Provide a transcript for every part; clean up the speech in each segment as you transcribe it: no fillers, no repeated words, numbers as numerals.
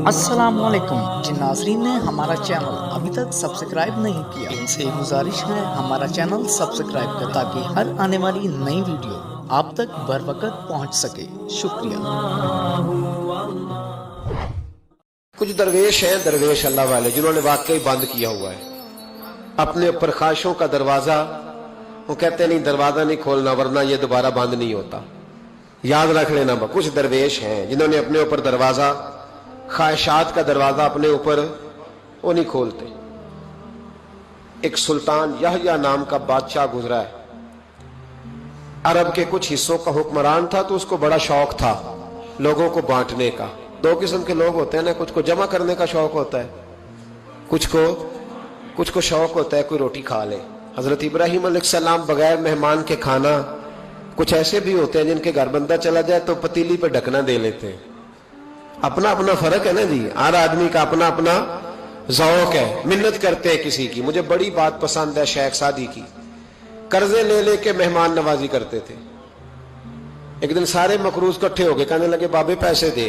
अस्सलाम वालेकुम। जिन नाज़रीन ने हमारा चैनल अभी तक सब्सक्राइब नहीं किया, इनसे गुजारिश है हमारा चैनल सब्सक्राइब करें ताकि हर आने वाली नई वीडियो आप तक बर वक्त पहुंच सके। शुक्रिया। कुछ दरवेश हैं, दरवेश अल्लाह वाले, जिन्होंने वाकई बंद किया हुआ है अपने ऊपर ख्वाहिशों का दरवाजा। वो कहते नहीं दरवाजा नहीं खोलना वरना ये दोबारा बंद नहीं होता। याद रख लेना, कुछ दरवेश हैं जिन्होंने अपने ऊपर दरवाजा, ख्वाहिशात का दरवाजा अपने ऊपर वो नहीं खोलते। एक सुल्तान यहया नाम का बादशाह गुजरा है। अरब के कुछ हिस्सों का हुक्मरान था, तो उसको बड़ा शौक था लोगों को बांटने का। दो किस्म के लोग होते हैं ना, कुछ को जमा करने का शौक होता है, कुछ को शौक होता है कोई रोटी खा ले। हजरत इब्राहिम अलैहिस्सलाम बगैर मेहमान के खाना, कुछ ऐसे भी होते हैं जिनके घर बंदा चला जाए तो पतीली पे ढकना दे लेते हैं। अपना अपना फर्क है ना जी, हर आदमी का अपना अपना ज़ौक़ है। मिन्नत करते हैं किसी की। मुझे बड़ी बात पसंद है शेख सादी की, कर्जे ले लेके मेहमान नवाजी करते थे। एक दिन सारे मकरूज इकट्ठे हो गए, कहने लगे बाबे पैसे दे।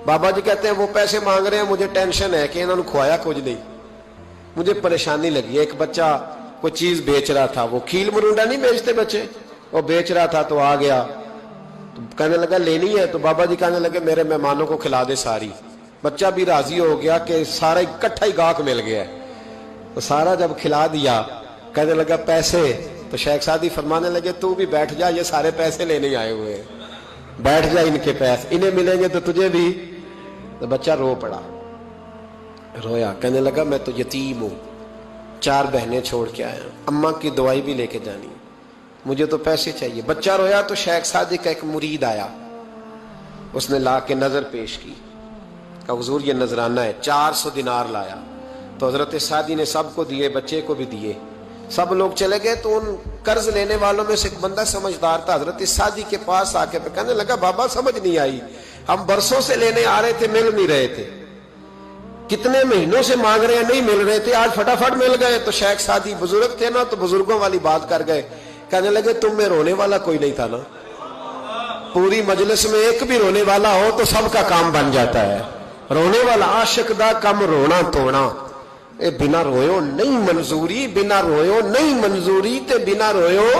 बाबा जी कहते हैं वो पैसे मांग रहे हैं, मुझे टेंशन है कि इन्होंने खुआया कुछ नहीं, मुझे परेशानी लगी। एक बच्चा कोई चीज बेच रहा था, वो खील मरुंडा नहीं बेचते बच्चे, वो बेच रहा था तो आ गया, तो कहने लगा लेनी है। तो बाबा जी कहने लगे मेरे मेहमानों को खिला दे सारी। बच्चा भी राजी हो गया कि सारा इकट्ठा ही गाहक मिल गया, तो सारा जब खिला दिया कहने लगा पैसे। तो शेख सादी फरमाने लगे तू भी बैठ जा, ये सारे पैसे लेने आए हुए हैं, बैठ जा, इनके पैसे इन्हें मिलेंगे तो तुझे भी। तो बच्चा रो पड़ा, रोया, कहने लगा मैं तो यतीम हूं, 4 बहनें छोड़ के आया, अम्मा की दवाई भी लेके जानी, मुझे तो पैसे चाहिए। बच्चा रोया तो शेख सादी का एक मुरीद आया, उसने ला के नजर पेश की, कहा हुजूर ये नजराना है। 400 दिनार लाया, तो हजरत सादी ने सबको दिए, बच्चे को भी दिए। सब लोग चले गए, तो उन कर्ज लेने वालों में से एक बंदा समझदार था, हजरत सादी के पास आके कहने लगा बाबा समझ नहीं आई, हम बरसों से लेने आ रहे थे, मिल नहीं रहे थे, कितने महीनों से मांग रहे हैं नहीं मिल रहे थे, आज फटाफट मिल गए। तो शेख सादी बुजुर्ग थे ना, तो बुजुर्गों वाली बात कर गए, कहने लगे तुम में रोने वाला कोई नहीं था ना, पूरी मजलिस में एक भी रोने वाला हो तो सबका काम बन जाता है। रोने वाला आशिक दा कम रोना तोड़ा, ए बिना रोयो नहीं मंजूरी, बिना रोयो नहीं मंजूरी, ते बिना रोयो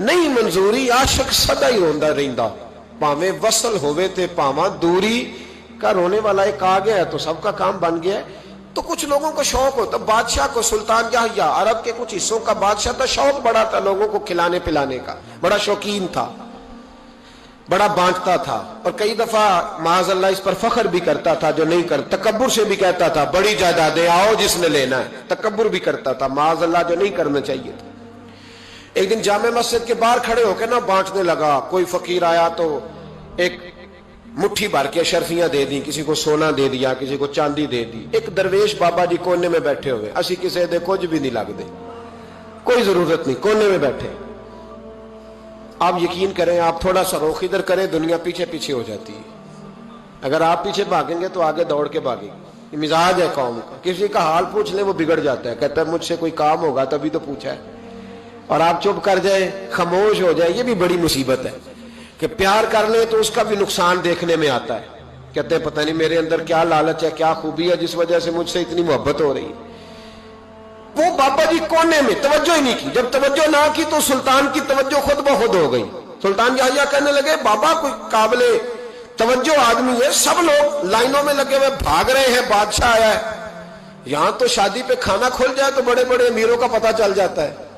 नहीं मंजूरी। आशिक सदा ही रोंदा रहिंदा, भावें वसल होवे ते भावां दूरी का। रोने वाला एक आ गया तो सबका काम बन गया। तो कुछ लोगों को शौक होता, बादशाह को, सुल्तान यहया अरब के कुछ हिस्सों का बादशाह था, शौक बड़ा था लोगों को खिलाने पिलाने का, बड़ा शौकीन था, बड़ा बांटता था। और कई दफा माज़अल्लाह इस पर फख्र भी करता था जो नहीं कर, तकब्बुर से भी कहता था बड़ी जायदादें आओ जिसने लेना है, तकब्बुर भी करता था माज़अल्लाह, जो नहीं करना चाहिए था। एक दिन जामे मस्जिद के बाहर खड़े होकर ना बांटने लगा। कोई फकीर आया तो एक मुट्ठी भर के शर्फियां दे दी, किसी को सोना दे दिया, किसी को चांदी दे दी। एक दरवेश बाबा जी कोने में बैठे हुए, असी किसी दे कुछ भी नहीं लगते, कोई जरूरत नहीं, कोने में बैठे। आप यकीन करें, आप थोड़ा सा रुख इधर करें, दुनिया पीछे पीछे हो जाती है। अगर आप पीछे भागेंगे तो आगे दौड़ के भागेगी। मिजाज है कौम का, किसी का हाल पूछ ले वो बिगड़ जाता है, कहता है मुझसे कोई काम होगा तभी तो पूछा है। और आप चुप कर जाए, खामोश हो जाए, ये भी बड़ी मुसीबत है। कि प्यार कर ले तो उसका भी नुकसान देखने में आता है, कहते हैं पता नहीं मेरे अंदर क्या लालच है, क्या खूबी है जिस वजह से मुझसे इतनी मोहब्बत हो रही है। वो बाबा जी कोने में तवज्जो ही नहीं की। जब तवज्जो ना की तो सुल्तान की तवज्जो खुद ब खुद हो गई। सुल्तान यहया कहने लगे बाबा कोई काबिले तवज्जो आदमी है, सब लोग लाइनों में लगे हुए भाग रहे हैं, बादशाह आया है। यहां तो शादी पे खाना खुल जाए तो बड़े बड़े अमीरों का पता चल जाता है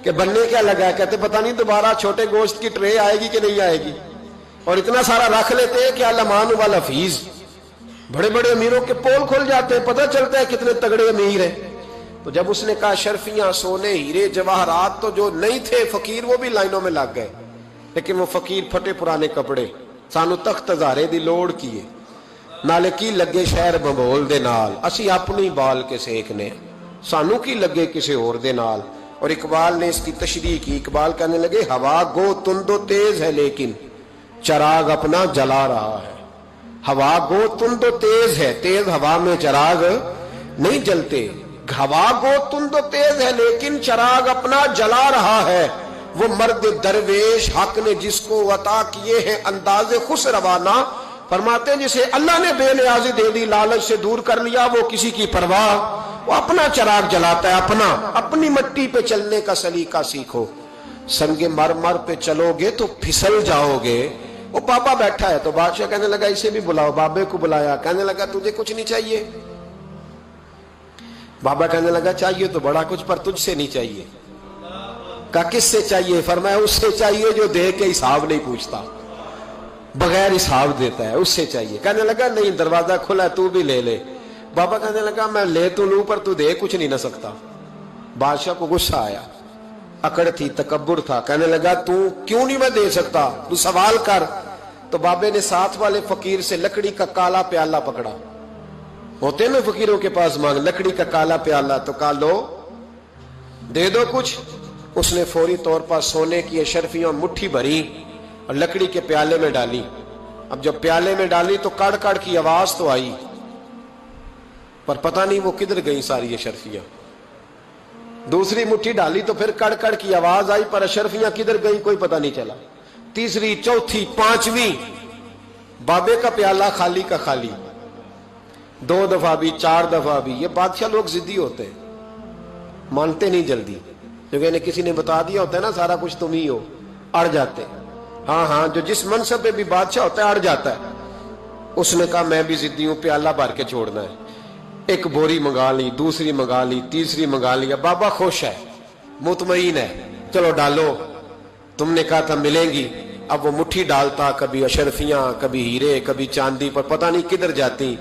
कि बनने क्या लगा है। कहते पता नहीं दोबारा छोटे गोश्त की ट्रे आएगी कि नहीं आएगी। और इतना सारा रख लेते हैं कि अलमान वाला फीस, बड़े बड़े अमीरों के पोल खुल जाते हैं, पता चलता है कितने तगड़े अमीर हैं। तो जब उसने कहा शर्फियां, सोने, हीरे, जवाहरात, तो जो नहीं थे फकीर वो भी लाइनों में लग गए। लेकिन वो फकीर फटे पुराने कपड़े, सानू तख्त हजारे दी लोड़ कीए, नाले की लगे शहर बंबोल दे नाल, असी अपनी बाल के सेकने, सानू की लगे किसी और दे नाल। और इकबाल ने इसकी तशरीह की। इकबाल कहने लगे हवा गो तुंदो तेज है लेकिन चराग अपना जला रहा है। हवा गो तुंदो तेज है, तेज हवा में चराग नहीं जलते। हवा गो तुंदो तेज है लेकिन चराग अपना जला रहा है। وہ مرد درویش حق نے جس کو عطا کیے ہیں انداز خوش روانہ، فرماتے ہیں جسے اللہ نے بے نیازی دے دی، لالچ سے دور کر لیا، وہ کسی کی پرواہ، وہ اپنا چراغ جلاتا ہے، اپنی مٹی پہ چلنے کا سلیقہ سیکھو، سنگ مرمر پہ چلو گے تو پھسل جاؤ گے۔ وہ بابا بیٹھا ہے تو بادشاہ کہنے لگا اسے بھی بلاؤ، بابے کو بلایا، کہنے لگا تجھے کچھ نہیں چاہیے؟ بابا کہنے لگا چاہیے تو بڑا کچھ، پر تجھ سے نہیں چاہیے۔ کہا کس سے چاہیے؟ فرمایا اس سے چاہیے جو دے کے حساب نہیں پوچھتا، بغیر حساب دیتا ہے، اس سے چاہیے۔ کہنے لگا نہیں، دروازہ کھلا ہے، تو بھی لے لے۔ بابا کہنے لگا میں لے تو لوں پر تو دے کچھ نہیں نہ سکتا۔ بادشاہ کو غصہ آیا، اکڑ تھی، تکبر تھا، کہنے لگا تو کیوں نہیں میں دے سکتا، تو سوال کر۔ تو بابے نے ساتھ والے فقیر سے لکڑی کا کالا پیالہ پکڑا، ہوتے نا فقیروں کے پاس مانگ، لکڑی کا کالا پیالہ، تو کہا لو دے دو کچھ۔ اس نے فوری طور پر سونے کی اشرفیاں مٹھی بھری اور لکڑی کے پیالے میں ڈالی۔ اب جب پیالے میں ڈالی تو کڑ کڑ کی آواز تو آئی، پر پتہ نہیں وہ کدھر گئی ساری اشرفیاں۔ دوسری مٹھی ڈالی تو پھر کڑ کڑ کی آواز آئی، پر اشرفیاں کدھر گئی کوئی پتہ نہیں چلا۔ تیسری، چوتھی، پانچویں، بابے کا پیالہ خالی کا خالی، 2 دفعہ بھی، 4 دفعہ بھی۔ یہ بادشاہ لوگ ضدی ہوتے ہیں، مانتے نہیں جلدی، کیونکہ انہیں کسی نے بتا دیا ہوتا ہے نا سارا کچھ تم ہی ہو، اڑ جاتے۔ ہاں جو جس منصب پہ بھی بادشاہ ہوتا ہے اڑ جاتا ہے۔ اس نے کہا میں بھی ضدی ہوں، پیالہ بھر کے چھوڑنا ہے۔ ایک بوری منگا لی، دوسری منگا لی، تیسری منگا لیا۔ بابا خوش ہے، مطمئن ہے، چلو ڈالو، تم نے کہا تھا ملیں گی۔ اب وہ مٹھی ڈالتا، کبھی اشرفیاں، کبھی ہیرے، کبھی چاندی، پر پتہ نہیں کدھر جاتی۔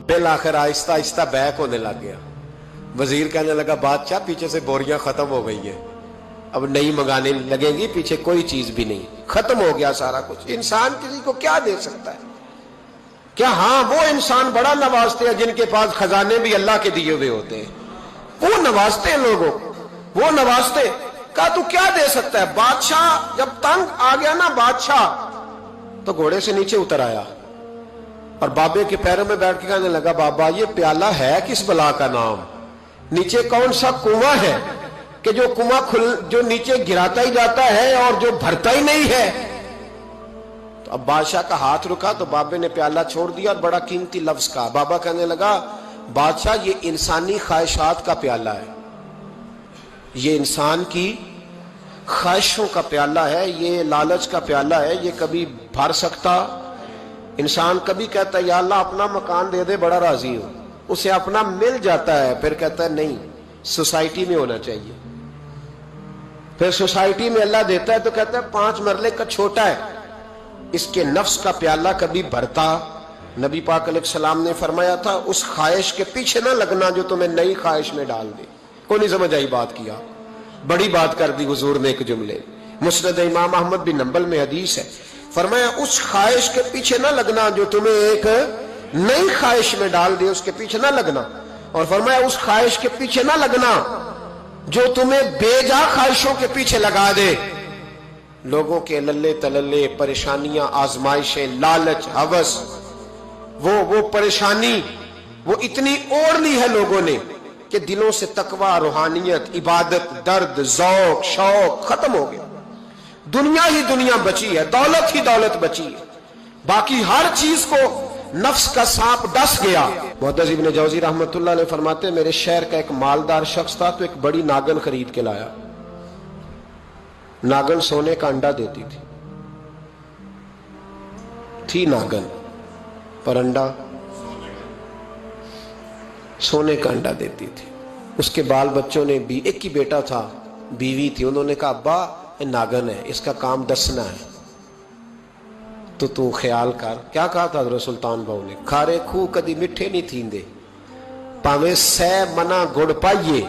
بالآخر آہستہ آہستہ بیک ہونے لگ گیا۔ وزیر کہنے لگا بادشاہ پیچھے سے بوریاں ختم ہو گئی ہیں، اب نئی منگانے لگیں گی، پیچھے کوئی چیز بھی نہیں، ختم ہو گیا سارا کچھ۔ انسان کسی کو کیا دے سکتا ہے؟ کیا ہاں وہ انسان بڑا نوازتے ہیں جن کے پاس خزانے بھی اللہ کے دیے ہوئے ہوتے ہیں، وہ نوازتے ہیں لوگوں، وہ نوازتے۔ کہا تو کیا دے سکتا ہے؟ بادشاہ جب تنگ آ گیا نا بادشاہ، تو گھوڑے سے نیچے اتر آیا اور بابے کے پیروں میں بیٹھ کے کہنے لگا بابا یہ پیالہ ہے کس بلا کا نام؟ نیچے کون سا کنواں ہے کہ جو کنواں جو نیچے گراتا ہی جاتا ہے اور جو بھرتا ہی نہیں ہے؟ تو اب بادشاہ کا ہاتھ رکا تو بابے نے پیالہ چھوڑ دیا اور بڑا قیمتی لفظ کہا۔ بابا کہنے لگا بادشاہ یہ انسانی خواہشات کا پیالہ ہے، یہ انسان کی خواہشوں کا پیالہ ہے، یہ لالچ کا پیالہ ہے، یہ کبھی بھر سکتا۔ انسان کبھی کہتا ہے یا اللہ اپنا مکان دے دے، بڑا راضی ہوں، اسے اپنا مل جاتا ہے، پھر کہتا ہے نہیں سوسائٹی میں ہونا چاہیے، پھر سوسائٹی میں اللہ دیتا ہے تو کہتا ہے 5 مرلے کا چھوٹا ہے۔ اس کے نفس کا پیالہ کبھی بھرتا۔ نبی پاک علیہ السلام نے فرمایا تھا اس خواہش کے پیچھے نہ لگنا جو تمہیں نئی خواہش میں ڈال دے۔ کوئی نہیں سمجھ آئی بات؟ کیا بڑی بات کر دی حضور نے ایک جملے۔ مسند امام احمد بن حنبل میں حدیث ہے، فرمایا اس خواہش کے پیچھے نہ لگنا جو تمہیں ایک نئی خواہش میں ڈال دے، اس کے پیچھے نہ لگنا۔ اور فرمایا اس خواہش کے پیچھے نہ لگنا جو تمہیں بے جا خواہشوں کے پیچھے لگا دے۔ لوگوں کے للے تللے، پریشانیاں، آزمائشیں، لالچ، ہوس، وہ پریشانی وہ اتنی اوڑھ لی ہے لوگوں نے کہ دلوں سے تقوی، روحانیت، عبادت، درد، ذوق، شوق ختم ہو گیا۔ دنیا ہی دنیا بچی ہے، دولت ہی دولت بچی ہے، باقی ہر چیز کو نفس کا سانپ ڈس گیا۔ محدث ابن جوزی رحمۃ اللہ علیہ فرماتے ہیں میرے شہر کا ایک مالدار شخص تھا تو ایک بڑی ناگن خرید کے لایا۔ ناگن سونے کا انڈا دیتی تھی ناگن، پر انڈا سونے کا انڈا دیتی تھی۔ اس کے بال بچوں نے بھی، ایک ہی بیٹا تھا، بیوی تھی، انہوں نے کہا ابا یہ ناگن ہے، اس کا کام دسنا ہے، تو خیال کر۔ کیا کہا تھا حضرت سلطان بہو نے؟ کھارے کھو کدی مٹھے نہیں تھیندے، پاویں سہ منا گڑ پائیے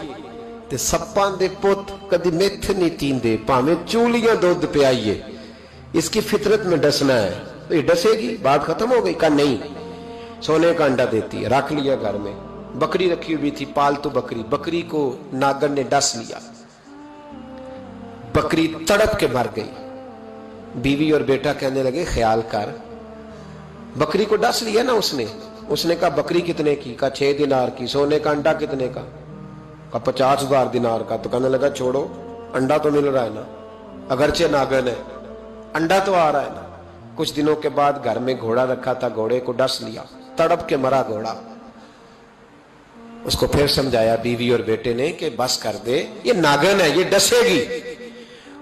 تے سپاں دے پت کدی میتھ نہیں تیندے، پاویں چولیاں دودھ پیائیے، اس کی فطرت میں ڈسنا ہے۔ تو یہ ڈسے گی، بات ختم ہو گئی؟ کہا نہیں، سونے کا انڈا دیتی ہے۔ رکھ لیا گھر میں، بکری رکھی ہوئی تھی، پالتو بکری، بکری کو ناگن نے ڈس لیا، بکری تڑپ کے مر گئی۔ بیوی اور بیٹا کہنے لگے خیال کر، بکری کو ڈس لیا نا اس نے کہا بکری کتنے کی؟ کہا 6 دینار کی۔ سونے کا انڈا کتنے کا؟ کہا 50,000 دینار کا۔ تو کہنے لگا چھوڑو، انڈا تو مل رہا ہے نا، अगरचे नागन है, अंडा तो आ रहा है ना। कुछ दिनों के बाद घर में घोड़ा रखा था, घोड़े को डस लिया, तड़प के मरा घोड़ा। उसको फिर समझाया बीवी और बेटे ने कि बस कर दे, ये नागन है, ये डसेगी।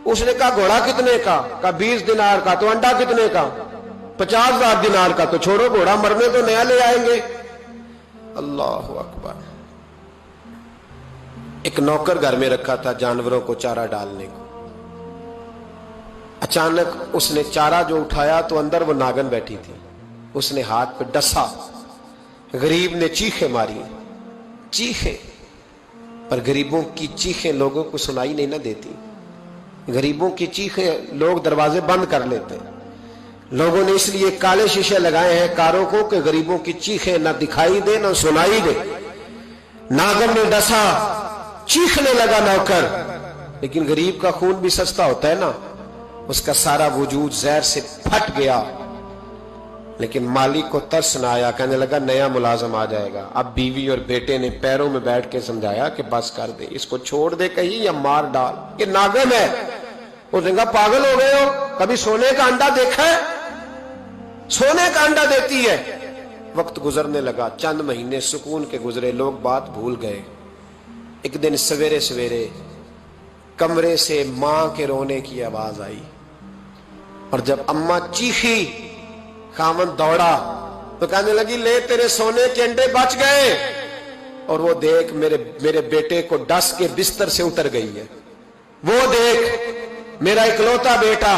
उसने कहा घोड़ा कितने का? कहा 20 दिनार का। तो अंडा कितने का? 50,000 दिनार का। तो छोड़ो, घोड़ा मरने तो नया ले आएंगे। अल्लाह अकबर। एक नौकर घर में रखा था जानवरों को चारा डालने को। अचानक उसने चारा जो उठाया तो अंदर वो नागन बैठी थी। उसने हाथ पे डसा, गरीब ने चीखें मारी, चीखें, पर गरीबों की चीखें लोगों को सुनाई नहीं ना देती। गरीबों की चीखें लोग दरवाजे बंद कर लेते हैं। लोगों ने इसलिए काले शीशे लगाए हैं कारों को कि गरीबों की चीखें ना दिखाई दे ना सुनाई दे। नागन ने डसा, चीखने लगा नौकर, लेकिन गरीब का खून भी सस्ता होता है ना। उसका सारा वजूद जहर से फट गया। लेकिन मालिक को तरस न आया, कहने लगा नया मुलाजम आ जाएगा। अब बीवी और बेटे ने पैरों में बैठ के समझाया कि बस कर दे, इसको छोड़ दे कहीं या मार डाल, ये नागन है। उसने कहा पागल हो गए हो, कभी सोने का अंडा देखा है? सोने का अंडा देती है। वक्त गुजरने लगा, चंद महीने सुकून के गुजरे, लोग बात भूल गए। एक दिन सवेरे सवेरे कमरे से मां के रोने की आवाज आई, और जब अम्मा चीखी, खामन दौड़ा तो कहने लगी ले तेरे सोने के अंडे बच गए। और वो देख मेरे बेटे को डस के बिस्तर से उतर गई है। वो देख मेरा इकलौता बेटा।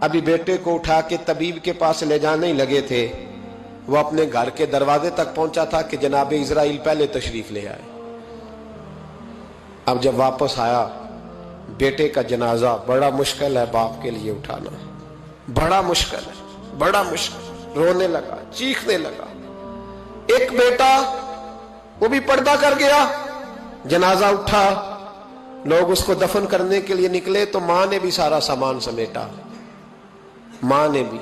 अभी बेटे को उठा के तबीब के पास ले जाने ही लगे थे, वो अपने घर के दरवाजे तक पहुंचा था कि जनाब इजराइल पहले तशरीफ ले आए। अब जब वापस आया, बेटे का जनाजा बड़ा मुश्किल है बाप के लिए उठाना, बड़ा मुश्किल है, बड़ा मुश्किल। रोने लगा, चीखने लगा। एक बेटा वो भी पर्दा कर गया। जनाजा उठा, लोग उसको दफन करने के लिए निकले तो मां ने भी सारा सामान समेटा। मां ने भी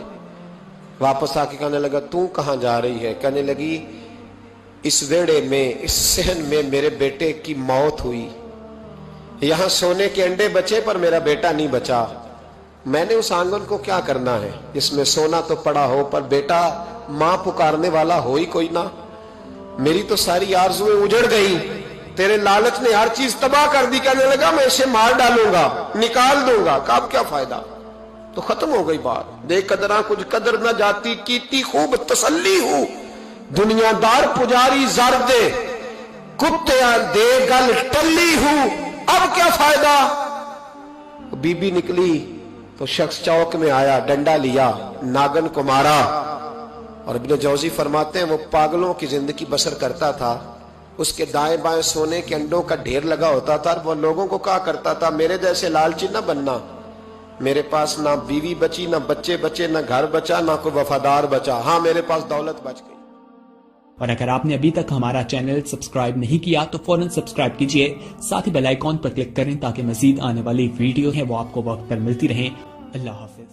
वापस आके कहने लगा तू कहां जा रही है? कहने लगी इस वेड़े में, इस सहन में मेरे बेटे की मौत हुई। यहां सोने के अंडे बचे पर मेरा बेटा नहीं बचा। मैंने उस आंगन को क्या करना है जिसमें सोना तो पड़ा हो पर बेटा मां पुकारने वाला हो ही कोई ना। मेरी तो सारी आरज़ुएं उजड़ गई, तेरे लालच ने हर चीज तबाह कर दी। कहने लगा मैं इसे मार डालूंगा, निकाल दूंगा। कब क्या फायदा, तो खत्म हो गई बात। दे कदरा कुछ कदर न जाती, कीती खूब तसल्ली हूं, दुनियादार पुजारी जर दे, कुत्ते दे गल टल्ली हूं, अब क्या फायदा। बीबी निकली तो शख्स चौक में आया, डंडा लिया, नागन को मारा। और इब्न जौजी फरमाते हैं वो पागलों की जिंदगी बसर करता था। उसके दाएं बाएं सोने के अंडों का ढेर लगा होता था। वो लोगों को कहा करता था मेरे जैसे लालची न बनना। मेरे पास ना बीवी बची, ना बच्चे बचे, ना घर बचा, ना कोई वफादार बचा। हाँ, मेरे पास दौलत बच गई। और अगर आपने अभी तक हमारा चैनल सब्सक्राइब नहीं किया तो फौरन सब्सक्राइब कीजिए, साथ ही बेल आइकॉन पर क्लिक करें ताकि मजीद आने वाली वीडियो है वो आपको वक्त पर मिलती रहे। अल्लाह हाफिज।